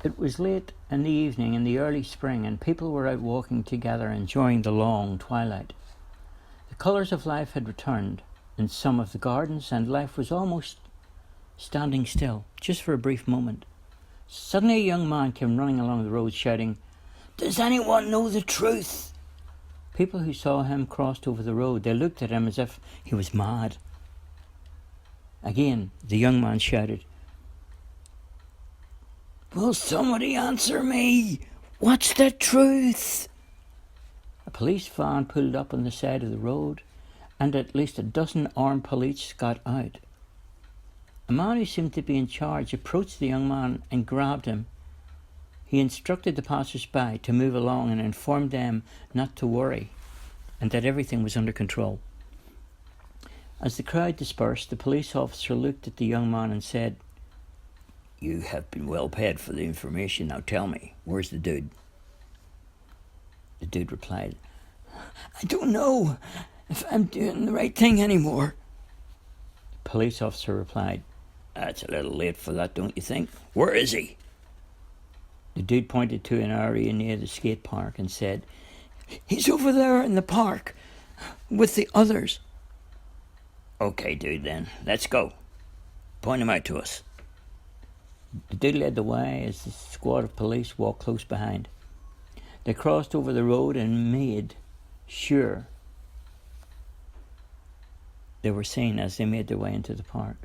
It was late in the evening in the early spring, and people were out walking together, enjoying the long twilight. The colours of life had returned in some of the gardens, and life was almost standing still, just for a brief moment. Suddenly a young man came running along the road shouting, "Does anyone know the truth?" People who saw him crossed over the road. They looked at him as if he was mad. Again, the young man shouted, "Will somebody answer me? What's the truth?" A police van pulled up on the side of the road, and at least a dozen armed police got out. A man who seemed to be in charge approached the young man and grabbed him. He instructed the passers-by to move along and informed them not to worry and that everything was under control. As the crowd dispersed, the police officer looked at the young man and said, "You have been well paid for the information. Now tell me, where's the dude?" The dude replied, "I don't know if I'm doing the right thing anymore." The police officer replied, "That's a little late for that, don't you think? Where is he?" The dude pointed to an area near the skate park and said, "He's over there in the park with the others." "Okay, dude, then. Let's go. Point him out to us." The dude led the way as the squad of police walked close behind. They crossed over the road and made sure they were seen as they made their way into the park.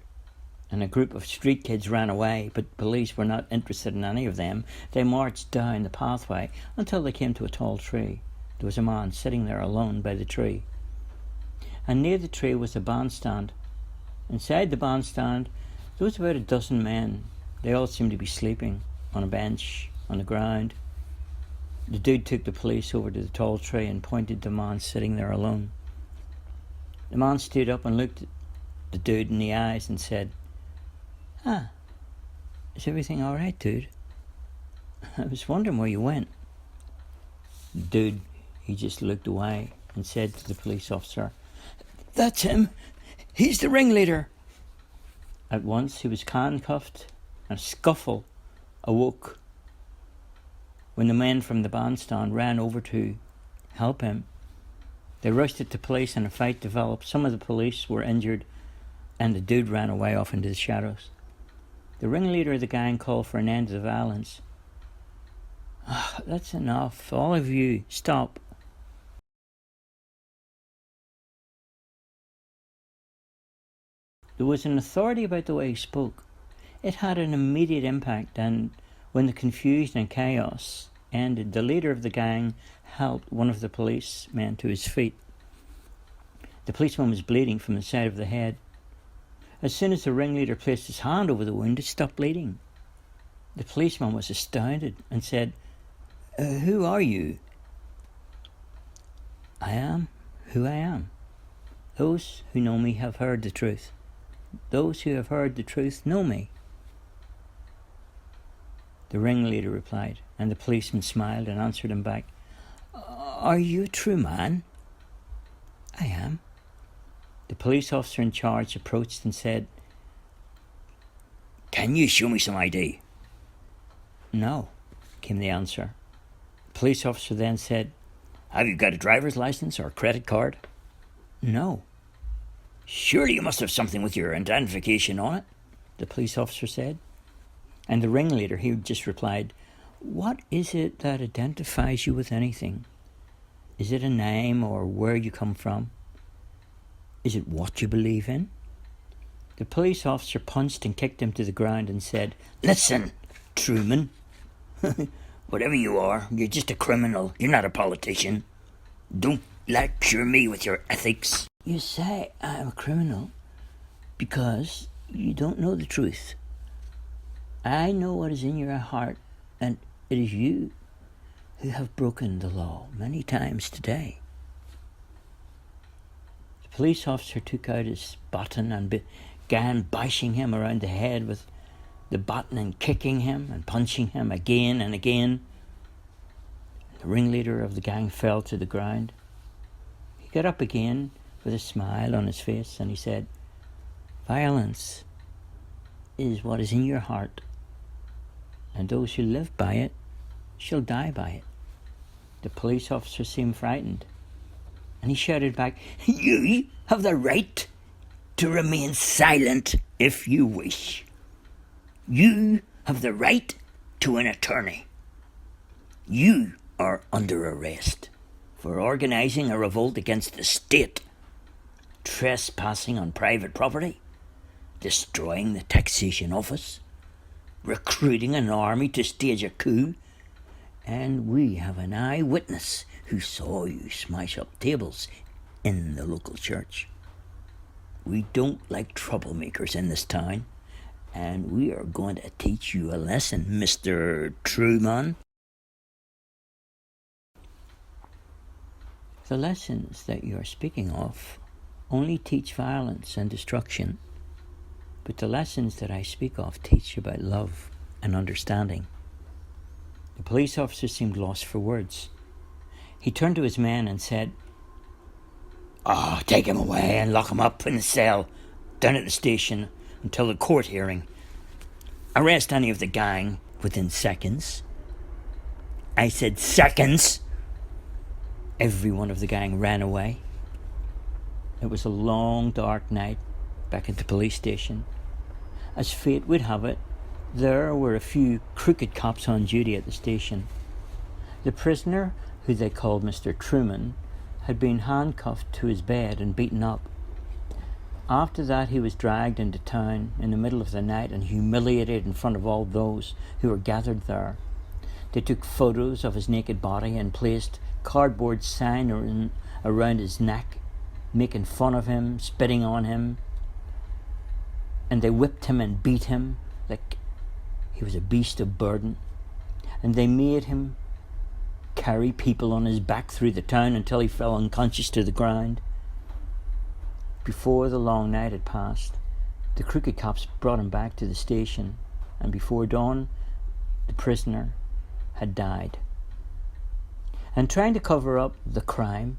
And a group of street kids ran away, but police were not interested in any of them. They marched down the pathway until they came to a tall tree. There was a man sitting there alone by the tree. And near the tree was a bandstand. Inside the bandstand, there was about a dozen men. They all seemed to be sleeping on a bench, on the ground. The dude took the police over to the tall tree and pointed to the man sitting there alone. The man stood up and looked at the dude in the eyes and said, "Is everything all right, dude? I was wondering where you went." The dude, he just looked away and said to the police officer, "That's him. He's the ringleader." At once he was handcuffed, and a scuffle awoke when the men from the bandstand ran over to help him. They rushed it to police and a fight developed. Some of the police were injured and the dude ran away off into the shadows. The ringleader of the gang called for an end to the violence. "That's enough. All of you, stop." There was an authority about the way he spoke. It had an immediate impact, and when the confusion and chaos ended, the leader of the gang helped one of the policemen to his feet. The policeman was bleeding from the side of the head. As soon as the ringleader placed his hand over the wound, it stopped bleeding. The policeman was astounded and said, "Who are you?" "I am who I am. Those who know me have heard the truth. Those who have heard the truth know me." The ringleader replied, and the policeman smiled and answered him back, "Are you a true man?" "I am." The police officer in charge approached and said, "Can you show me some ID?" "No," came the answer. The police officer then said, "Have you got a driver's license or a credit card?" "No." "Surely you must have something with your identification on it," the police officer said. And the ringleader, he just replied, "What is it that identifies you with anything? Is it a name or where you come from? Is it what you believe in?" The police officer punched and kicked him to the ground and said, "Listen, Truman, whatever you are, you're just a criminal. You're not a politician. Don't lecture me with your ethics." "You say I'm a criminal because you don't know the truth. I know what is in your heart, and it is you who have broken the law many times today." The police officer took out his baton and began bashing him around the head with the baton and kicking him and punching him again and again. The ringleader of the gang fell to the ground. He got up again with a smile on his face and he said, "Violence is what is in your heart. and those who live by it shall die by it. The police officer seemed frightened, and he shouted back, "You have the right to remain silent if you wish. You have the right to an attorney. You are under arrest for organising a revolt against the state, trespassing on private property, destroying the taxation office, recruiting an army to stage a coup, and we have an eyewitness who saw you smash up tables in the local church. We don't like troublemakers in this town, and we are going to teach you a lesson, Mr. Truman." The lessons that you are speaking of only teach violence and destruction, but the lessons that I speak of teach about love and understanding. The police officer seemed lost for words. He turned to his men and said, "Take him away and lock him up in a cell down at the station until the court hearing. Arrest any of the gang within seconds." I said seconds. Every one of the gang ran away. It was a long, dark night back at the police station. As fate would have it, there were a few crooked cops on duty at the station. The prisoner, who they called Mr. Truman, had been handcuffed to his bed and beaten up. After that, he was dragged into town in the middle of the night and humiliated in front of all those who were gathered there. They took photos of his naked body and placed cardboard signs around his neck, making fun of him, spitting on him, and they whipped him and beat him like he was a beast of burden, and they made him carry people on his back through the town until he fell unconscious to the ground. Before the long night had passed, the crooked cops brought him back to the station, and before dawn, the prisoner had died. And trying to cover up the crime,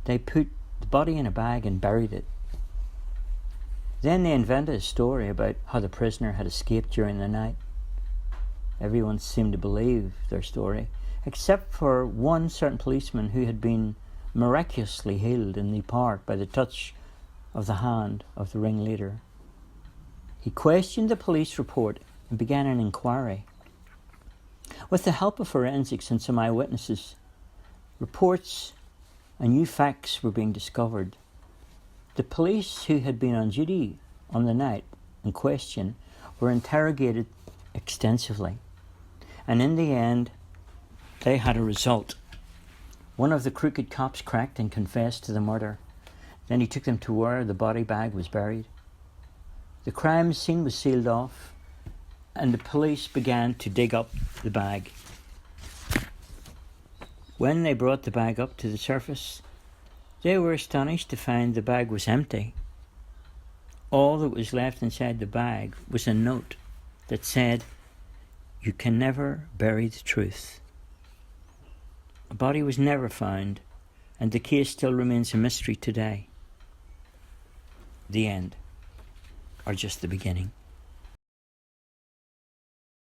they put the body in a bag and buried it. Then they invented a story about how the prisoner had escaped during the night. Everyone seemed to believe their story, except for one certain policeman who had been miraculously healed in the park by the touch of the hand of the ringleader. He questioned the police report and began an inquiry. With the help of forensics and some eyewitnesses, reports and new facts were being discovered. The police who had been on duty on the night in question were interrogated extensively, and in the end they had a result. One of the crooked cops cracked and confessed to the murder. Then he took them to where the body bag was buried. The crime scene was sealed off, and the police began to dig up the bag. When they brought the bag up to the surface, they were astonished to find the bag was empty. All that was left inside the bag was a note that said, "You can never bury the truth." A body was never found, and the case still remains a mystery today. The end, or just the beginning.